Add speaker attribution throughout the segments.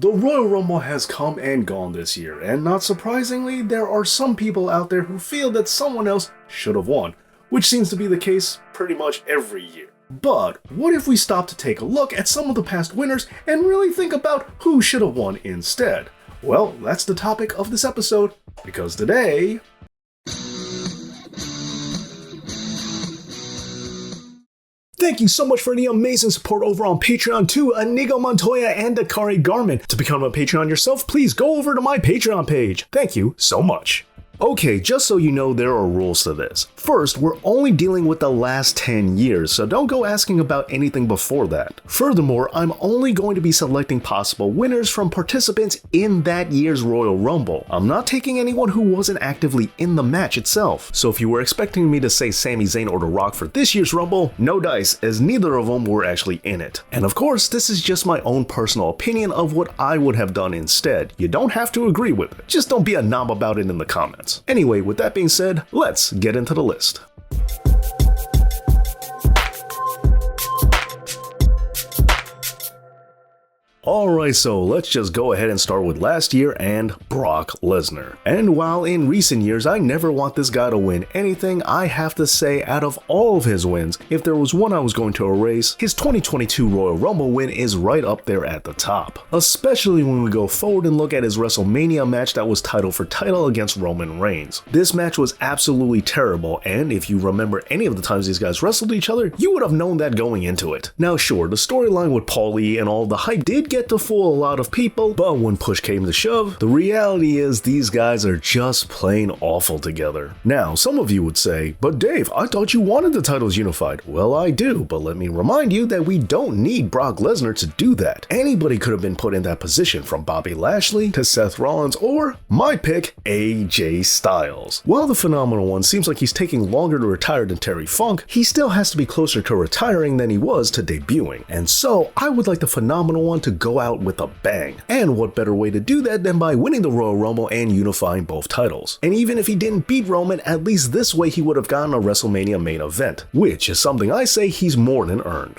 Speaker 1: The Royal Rumble has come and gone this year, and not surprisingly, there are some people out there who feel that someone else should have won, which seems to be the case pretty much every year. But what if we stop to take a look at some of the past winners and really think about who should have won instead? Well, that's the topic of this episode, because today... Thank you so much for the amazing support over on Patreon to Inigo Montoya and Dakari Garmin. To become a Patreon yourself, please go over to my Patreon page. Thank you so much. Okay, just so you know, there are rules to this. First, we're only dealing with the last 10 years, so don't go asking about anything before that. Furthermore, I'm only going to be selecting possible winners from participants in that year's Royal Rumble. I'm not taking anyone who wasn't actively in the match itself. So if you were expecting me to say Sami Zayn or The Rock for this year's Rumble, no dice, as neither of them were actually in it. And of course, this is just my own personal opinion of what I would have done instead. You don't have to agree with it. Just don't be a knob about it in the comments. Anyway, with that being said, let's get into the list. Alright, so let's just go ahead and start with last year and Brock Lesnar. And while in recent years I never want this guy to win anything, I have to say out of all of his wins, if there was one I was going to erase, his 2022 Royal Rumble win is right up there at the top. Especially when we go forward and look at his WrestleMania match that was title for title against Roman Reigns. This match was absolutely terrible, and if you remember any of the times these guys wrestled each other, you would have known that going into it. Now sure, the storyline with Paulie and all the hype did get to fool a lot of people, but when push came to shove, the reality is these guys are just plain awful together. Now, some of you would say, but Dave, I thought you wanted the titles unified. Well, I do, but let me remind you that we don't need Brock Lesnar to do that. Anybody could have been put in that position, from Bobby Lashley to Seth Rollins, or my pick, AJ Styles. While the Phenomenal One seems like he's taking longer to retire than Terry Funk, he still has to be closer to retiring than he was to debuting. And so, I would like the Phenomenal One to go out with a bang. And what better way to do that than by winning the Royal Rumble and unifying both titles. And even if he didn't beat Roman, at least this way he would have gotten a WrestleMania main event, which is something I say he's more than earned.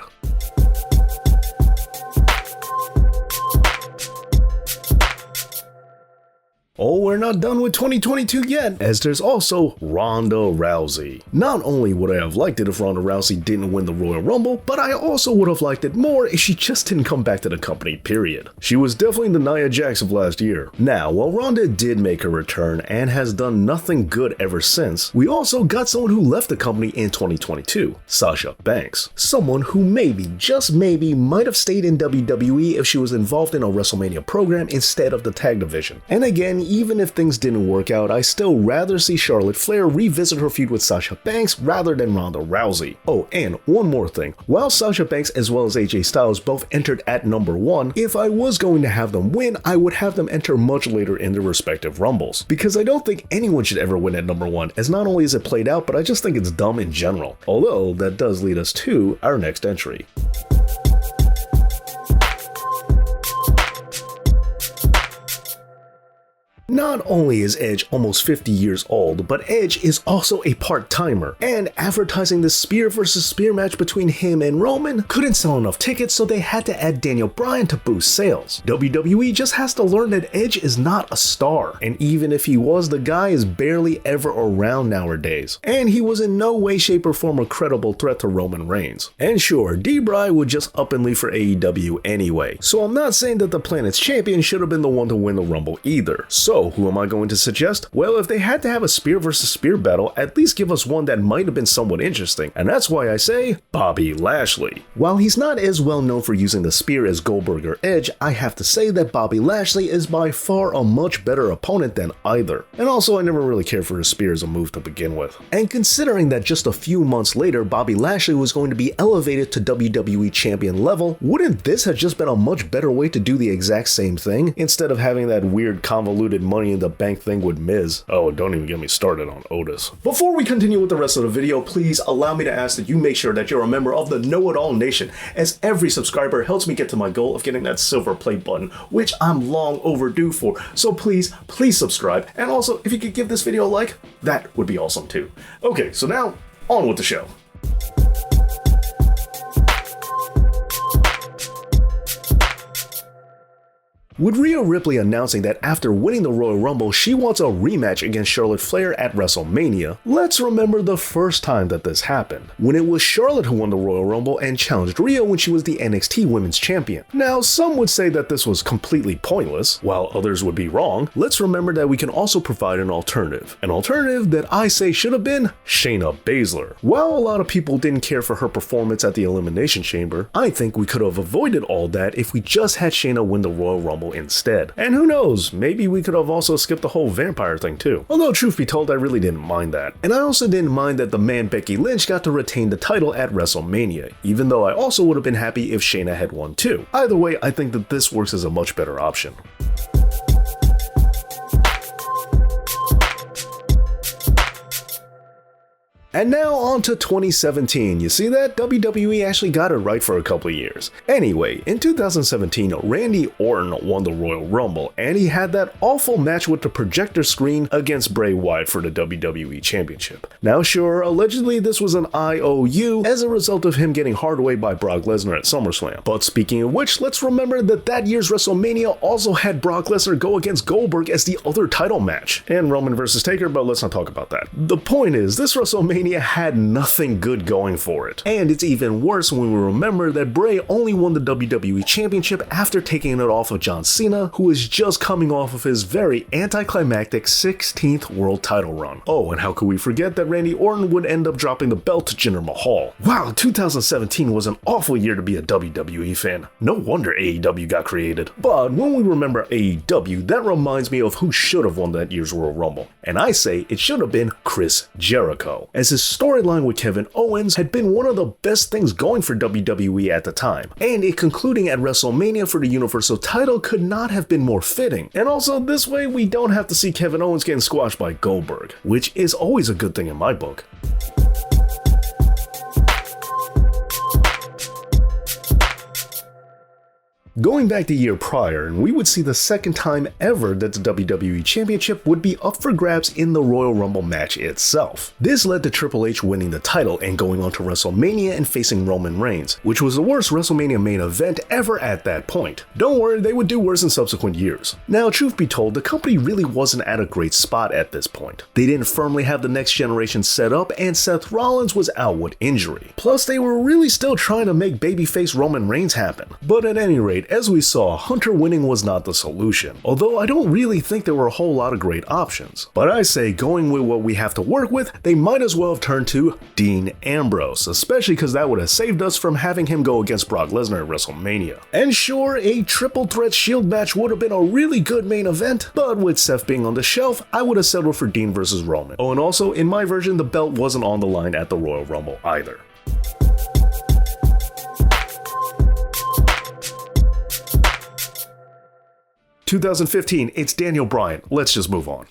Speaker 1: Oh, we're not done with 2022 yet, as there's also Ronda Rousey. Not only would I have liked it if Ronda Rousey didn't win the Royal Rumble, but I also would have liked it more if she just didn't come back to the company, period. She was definitely the Nia Jax of last year. Now, while Ronda did make her return and has done nothing good ever since, we also got someone who left the company in 2022, Sasha Banks. Someone who maybe, just maybe, might have stayed in WWE if she was involved in a WrestleMania program instead of the tag division. And again, even if things didn't work out, I still rather see Charlotte Flair revisit her feud with Sasha Banks rather than Ronda Rousey. Oh, and one more thing. While Sasha Banks as well as AJ Styles both entered at number 1, if I was going to have them win, I would have them enter much later in their respective Rumbles. Because I don't think anyone should ever win at number 1, as not only is it played out, but I just think it's dumb in general. Although, that does lead us to our next entry. Not only is Edge almost 50 years old, but Edge is also a part-timer, and advertising the spear versus spear match between him and Roman couldn't sell enough tickets, so they had to add Daniel Bryan to boost sales. WWE just has to learn that Edge is not a star, and even if he was, the guy is barely ever around nowadays, and he was in no way, shape, or form a credible threat to Roman Reigns. And sure, D-Bry would just up and leave for AEW anyway, so I'm not saying that the Planet's champion should have been the one to win the Rumble either. So who am I going to suggest? Well, if they had to have a spear versus spear battle, at least give us one that might have been somewhat interesting, and that's why I say Bobby Lashley. While he's not as well known for using the spear as Goldberg or Edge, I have to say that Bobby Lashley is by far a much better opponent than either. And also, I never really cared for his spear as a move to begin with. And considering that just a few months later, Bobby Lashley was going to be elevated to WWE champion level, wouldn't this have just been a much better way to do the exact same thing, instead of having that weird convoluted Money in the Bank thing with Miz? Oh, don't even get me started on Otis. Before we continue with the rest of the video, please allow me to ask that you make sure that you're a member of the Know It All Nation, as every subscriber helps me get to my goal of getting that silver play button, which I'm long overdue for. So please subscribe, and also if you could give this video a like, that would be awesome too. Okay, so now on with the show. with Rhea Ripley announcing that after winning the Royal Rumble, she wants a rematch against Charlotte Flair at WrestleMania. Let's remember the first time that this happened, when it was Charlotte who won the Royal Rumble and challenged Rhea when she was the NXT Women's Champion. Now, some would say that this was completely pointless, while others would be wrong. Let's remember that we can also provide an alternative. An alternative that I say should have been Shayna Baszler. While a lot of people didn't care for her performance at the Elimination Chamber, I think we could have avoided all that if we just had Shayna win the Royal Rumble instead. And who knows, maybe we could have also skipped the whole vampire thing too. Although truth be told, I really didn't mind that. And I also didn't mind that the man Becky Lynch got to retain the title at WrestleMania, even though I also would have been happy if Shayna had won too. Either way, I think that this works as a much better option. And now on to 2017. You see that? WWE actually got it right for a couple of years. Anyway, in 2017, Randy Orton won the Royal Rumble, and he had that awful match with the projector screen against Bray Wyatt for the WWE Championship. Now sure, allegedly this was an IOU as a result of him getting hard way by Brock Lesnar at SummerSlam. But speaking of which, let's remember that that year's WrestleMania also had Brock Lesnar go against Goldberg as the other title match. And Roman versus Taker, but let's not talk about that. The point is, this WrestleMania had nothing good going for it. And it's even worse when we remember that Bray only won the WWE Championship after taking it off of John Cena, who is just coming off of his very anticlimactic 16th world title run. Oh, and how could we forget that Randy Orton would end up dropping the belt to Jinder Mahal. Wow, 2017 was an awful year to be a WWE fan. No wonder AEW got created. But when we remember AEW, that reminds me of who should have won that year's Royal Rumble. And I say it should have been Chris Jericho, as his storyline with Kevin Owens had been one of the best things going for WWE at the time, and it concluding at WrestleMania for the Universal title could not have been more fitting. And also this way we don't have to see Kevin Owens getting squashed by Goldberg, which is always a good thing in my book. Going back the year prior, and we would see the second time ever that the WWE Championship would be up for grabs in the Royal Rumble match itself. This led to Triple H winning the title and going on to WrestleMania and facing Roman Reigns, which was the worst WrestleMania main event ever at that point. Don't worry, they would do worse in subsequent years. Now, truth be told, the company really wasn't at a great spot at this point. They didn't firmly have the next generation set up, and Seth Rollins was out with injury. Plus, they were really still trying to make babyface Roman Reigns happen. But at any rate, as we saw, Hunter winning was not the solution, although I don't really think there were a whole lot of great options. But I say, going with what we have to work with, they might as well have turned to Dean Ambrose, especially because that would have saved us from having him go against Brock Lesnar at WrestleMania. And sure, a triple threat Shield match would have been a really good main event, but with Seth being on the shelf, I would have settled for Dean versus Roman. Oh, and also, in my version, the belt wasn't on the line at the Royal Rumble either. "2015, it's Daniel Bryan. Let's just move on.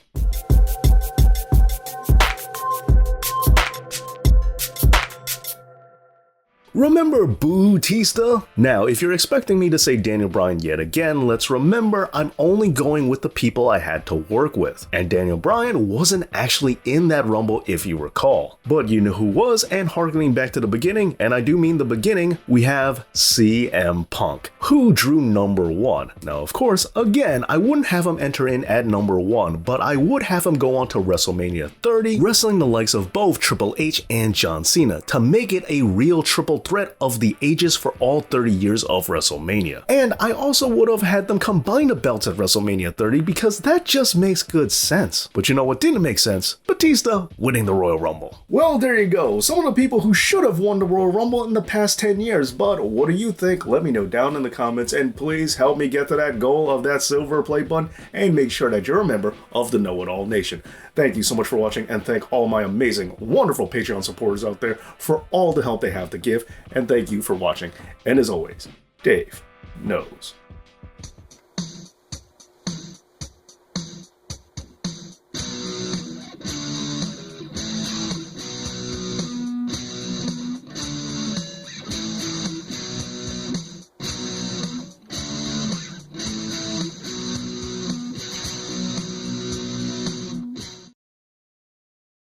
Speaker 1: Remember Bautista? Now, if you're expecting me to say Daniel Bryan yet again, let's remember I'm only going with the people I had to work with. And Daniel Bryan wasn't actually in that Rumble if you recall. But you know who was, and harkening back to the beginning, and I do mean the beginning, we have CM Punk, who drew number 1. Now, of course, again, I wouldn't have him enter in at number 1, but I would have him go on to WrestleMania 30, wrestling the likes of both Triple H and John Cena to make it a real triple threat of the ages for all 30 years of WrestleMania. And I also would have had them combine the belts at WrestleMania 30 because that just makes good sense. But you know what didn't make sense? Batista winning the Royal Rumble. Well, there you go. Some of the people who should have won the Royal Rumble in the past 10 years. But what do you think? Let me know down in the comments, and please help me get to that goal of that silver play button and make sure that you're a member of the Know It All Nation. Thank you so much for watching, and thank all my amazing, wonderful Patreon supporters out there for all the help they have to give, and thank you for watching. And as always, Dave knows